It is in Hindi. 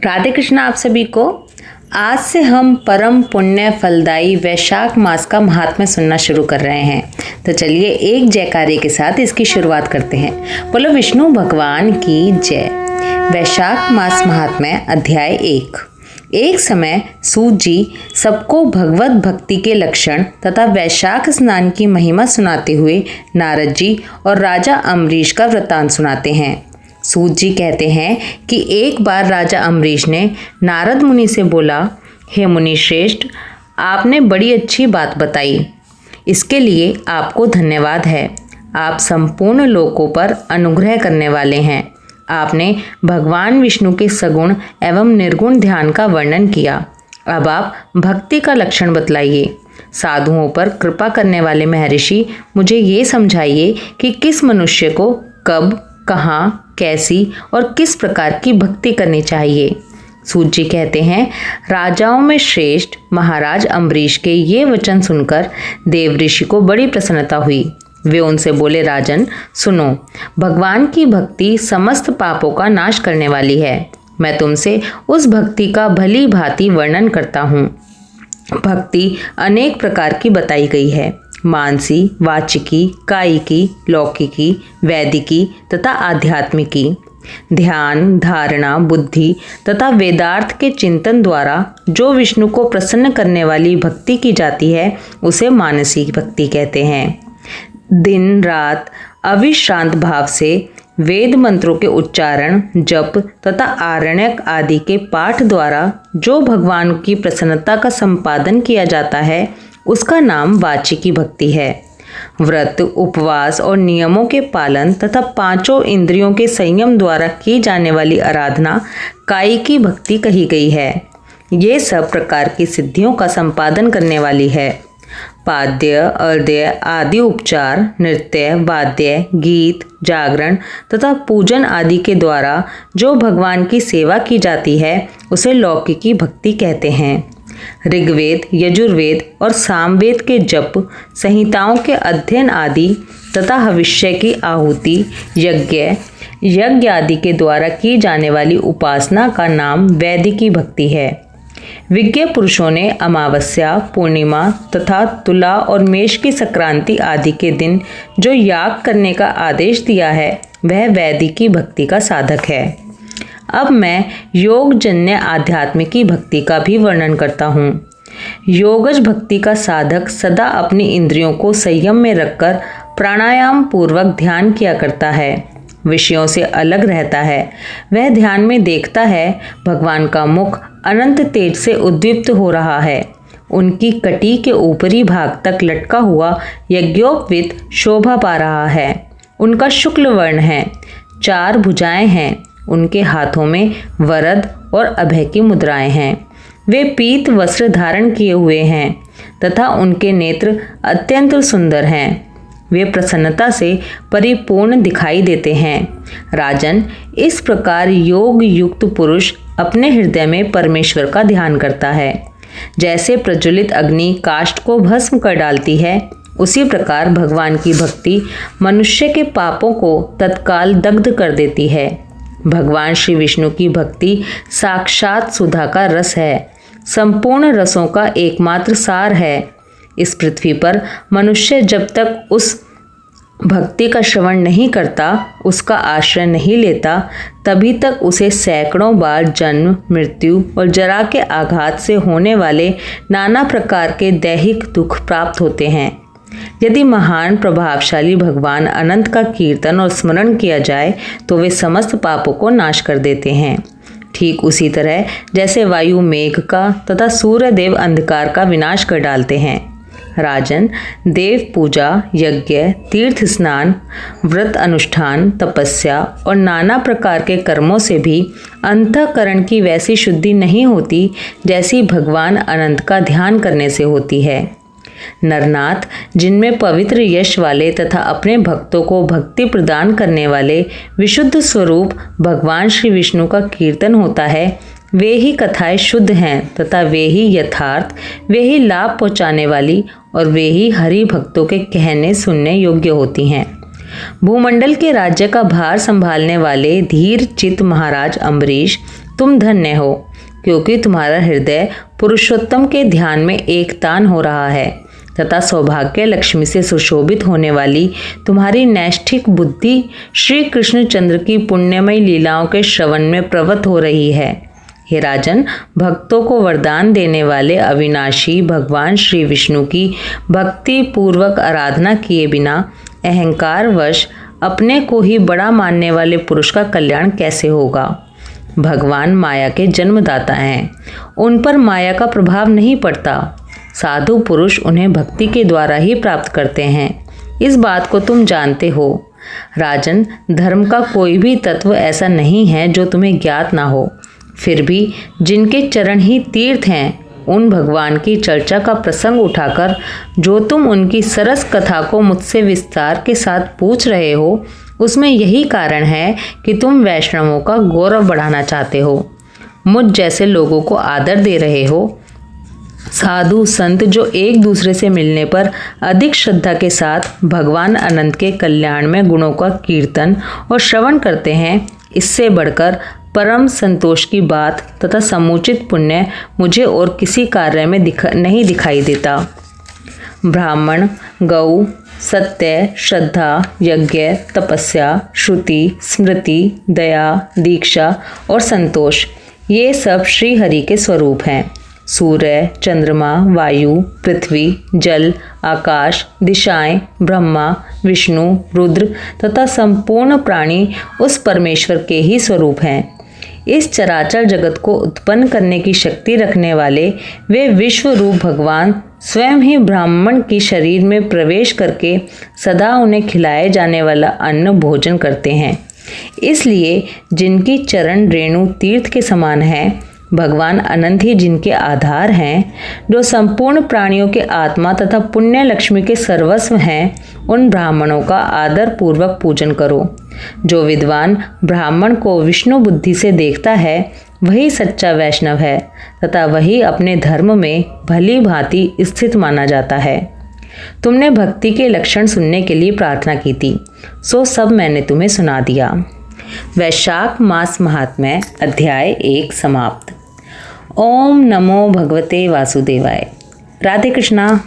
राधे कृष्ण आप सभी को। आज से हम परम पुण्य फलदायी वैशाख मास का महात्म्य सुनना शुरू कर रहे हैं। तो चलिए एक जयकारे के साथ इसकी शुरुआत करते हैं। बोलो विष्णु भगवान की जय। वैशाख मास महात्म्य अध्याय 1। एक समय सूत जी सबको भगवत भक्ति के लक्षण तथा वैशाख स्नान की महिमा सुनाते हुए नारद जी और राजा अम्बरीश का वृत्तांत सुनाते हैं। सूत जी कहते हैं कि एक बार राजा अम्बरीश ने नारद मुनि से बोला, हे मुनि श्रेष्ठ, आपने बड़ी अच्छी बात बताई, इसके लिए आपको धन्यवाद है। आप संपूर्ण लोकों पर अनुग्रह करने वाले हैं। आपने भगवान विष्णु के सगुण एवं निर्गुण ध्यान का वर्णन किया। अब आप भक्ति का लक्षण बतलाइए। साधुओं पर कृपा करने वाले महर्षि, मुझे ये समझाइए कि किस मनुष्य को कब, कहाँ, कैसी और किस प्रकार की भक्ति करनी चाहिए। सूत जी कहते हैं, राजाओं में श्रेष्ठ महाराज अम्बरीश के ये वचन सुनकर देव ऋषि को बड़ी प्रसन्नता हुई। वे उनसे बोले, राजन सुनो, भगवान की भक्ति समस्त पापों का नाश करने वाली है। मैं तुमसे उस भक्ति का भली भांति वर्णन करता हूँ। भक्ति अनेक प्रकार की बताई गई है। मानसी, वाचिकी, कायिकी, लौकिकी, वैदिकी तथा आध्यात्मिकी। ध्यान, धारणा, बुद्धि तथा वेदार्थ के चिंतन द्वारा जो विष्णु को प्रसन्न करने वाली भक्ति की जाती है उसे मानसी भक्ति कहते हैं। दिन रात अविश्रांत भाव से वेद मंत्रों के उच्चारण, जप तथा आरण्यक आदि के पाठ द्वारा जो भगवान की प्रसन्नता का संपादन किया जाता है उसका नाम वाचिकी भक्ति है। व्रत, उपवास और नियमों के पालन तथा पांचों इंद्रियों के संयम द्वारा की जाने वाली आराधना कायिकी भक्ति कही गई है। ये सब प्रकार की सिद्धियों का संपादन करने वाली है। पाद्य, अर्घ्य आदि उपचार, नृत्य, वाद्य, गीत, जागरण तथा पूजन आदि के द्वारा जो भगवान की सेवा की जाती है उसे लौकिकी भक्ति कहते हैं। ऋग्वेद, यजुर्वेद और सामवेद के जप, संहिताओं के अध्ययन आदि तथा भविष्य की आहुति, यज्ञ आदि के द्वारा की जाने वाली उपासना का नाम वैदिकी भक्ति है। विज्ञ पुरुषों ने अमावस्या, पूर्णिमा तथा तुला और मेष की संक्रांति आदि के दिन जो याग करने का आदेश दिया है वह वैदिकी भक्ति का साधक है। अब मैं योगजन्य आध्यात्मिकी भक्ति का भी वर्णन करता हूँ। योगज भक्ति का साधक सदा अपनी इंद्रियों को संयम में रखकर प्राणायाम पूर्वक ध्यान किया करता है, विषयों से अलग रहता है। वह ध्यान में देखता है भगवान का मुख अनंत तेज से उद्दीप्त हो रहा है। उनकी कटी के ऊपरी भाग तक लटका हुआ यज्ञोपवीत शोभा पा रहा है। उनका शुक्ल वर्ण है, 4 भुजाएं हैं। उनके हाथों में वरद और अभय की मुद्राएं हैं। वे पीत वस्त्र धारण किए हुए हैं तथा उनके नेत्र अत्यंत सुंदर हैं। वे प्रसन्नता से परिपूर्ण दिखाई देते हैं। राजन, इस प्रकार योग युक्त पुरुष अपने हृदय में परमेश्वर का ध्यान करता है। जैसे प्रज्वलित अग्नि काष्ठ को भस्म कर डालती है, उसी प्रकार भगवान की भक्ति मनुष्य के पापों को तत्काल दग्ध कर देती है। भगवान श्री विष्णु की भक्ति साक्षात सुधा का रस है, संपूर्ण रसों का एकमात्र सार है। इस पृथ्वी पर मनुष्य जब तक उस भक्ति का श्रवण नहीं करता, उसका आश्रय नहीं लेता, तभी तक उसे सैकड़ों बार जन्म, मृत्यु और जरा के आघात से होने वाले नाना प्रकार के दैहिक दुख प्राप्त होते हैं। यदि महान प्रभावशाली भगवान अनंत का कीर्तन और स्मरण किया जाए तो वे समस्त पापों को नाश कर देते हैं। ठीक उसी तरह जैसे वायु मेघ का तथा सूर्य देव अंधकार का विनाश कर डालते हैं। राजन, देव पूजा, यज्ञ, तीर्थ स्नान, व्रत अनुष्ठान, तपस्या और नाना प्रकार के कर्मों से भी अंतःकरण की वैसी शुद्धि नहीं होती जैसी भगवान अनंत का ध्यान करने से होती है। नरनाथ, जिनमें पवित्र यश वाले तथा अपने भक्तों को भक्ति प्रदान करने वाले विशुद्ध स्वरूप भगवान श्री विष्णु का कीर्तन होता है, वे ही कथाएं शुद्ध हैं तथा वे ही यथार्थ, वे ही लाभ पहुँचाने वाली और वे ही हरि भक्तों के कहने सुनने योग्य होती हैं। भूमंडल के राज्य का भार संभालने वाले धीर चित्त महाराज अम्बरीश तुम धन्य हो, क्योंकि तुम्हारा हृदय पुरुषोत्तम के ध्यान में एकतान हो रहा है तथा सौभाग्य लक्ष्मी से सुशोभित होने वाली तुम्हारी नैष्ठिक बुद्धि श्री कृष्णचंद्र की पुण्यमयी लीलाओं के श्रवण में प्रवृत्त हो रही है। हे राजन, भक्तों को वरदान देने वाले अविनाशी भगवान श्री विष्णु की भक्ति पूर्वक आराधना किए बिना अहंकारवश अपने को ही बड़ा मानने वाले पुरुष का कल्याण कैसे होगा। भगवान माया के जन्मदाता हैं, उन पर माया का प्रभाव नहीं पड़ता। साधु पुरुष उन्हें भक्ति के द्वारा ही प्राप्त करते हैं, इस बात को तुम जानते हो। राजन, धर्म का कोई भी तत्व ऐसा नहीं है जो तुम्हें ज्ञात ना हो। फिर भी जिनके चरण ही तीर्थ हैं, उन भगवान की चर्चा का प्रसंग उठाकर जो तुम उनकी सरस कथा को मुझसे विस्तार के साथ पूछ रहे हो, उसमें यही कारण है कि तुम वैष्णवों का गौरव बढ़ाना चाहते हो, मुझ जैसे लोगों को आदर दे रहे हो। साधु संत जो एक दूसरे से मिलने पर अधिक श्रद्धा के साथ भगवान अनंत के कल्याण में गुणों का कीर्तन और श्रवण करते हैं, इससे बढ़कर परम संतोष की बात तथा समुचित पुण्य मुझे और किसी कार्य में नहीं दिखाई देता। ब्राह्मण, गौ, सत्य, श्रद्धा, यज्ञ, तपस्या, श्रुति, स्मृति, दया, दीक्षा और संतोष, ये सब श्री हरि के स्वरूप हैं। सूर्य, चंद्रमा, वायु, पृथ्वी, जल, आकाश, दिशाएं, ब्रह्मा, विष्णु, रुद्र तथा संपूर्ण प्राणी उस परमेश्वर के ही स्वरूप हैं। इस चराचर जगत को उत्पन्न करने की शक्ति रखने वाले वे विश्व रूप भगवान स्वयं ही ब्राह्मण की शरीर में प्रवेश करके सदा उन्हें खिलाए जाने वाला अन्न भोजन करते हैं। इसलिए जिनकी चरण रेणु तीर्थ के समान है, भगवान अनंत ही जिनके आधार हैं, जो संपूर्ण प्राणियों के आत्मा तथा पुण्य लक्ष्मी के सर्वस्व हैं, उन ब्राह्मणों का आदर पूर्वक पूजन करो। जो विद्वान ब्राह्मण को विष्णु बुद्धि से देखता है, वही सच्चा वैष्णव है तथा वही अपने धर्म में भली भांति स्थित माना जाता है। तुमने भक्ति के लक्षण सुनने के लिए प्रार्थना की थी, सो सब मैंने तुम्हें सुना दिया। वैशाख मास महात्म्य अध्याय 1 समाप्त। ओम नमो भगवते वासुदेवाय। राधे कृष्णा।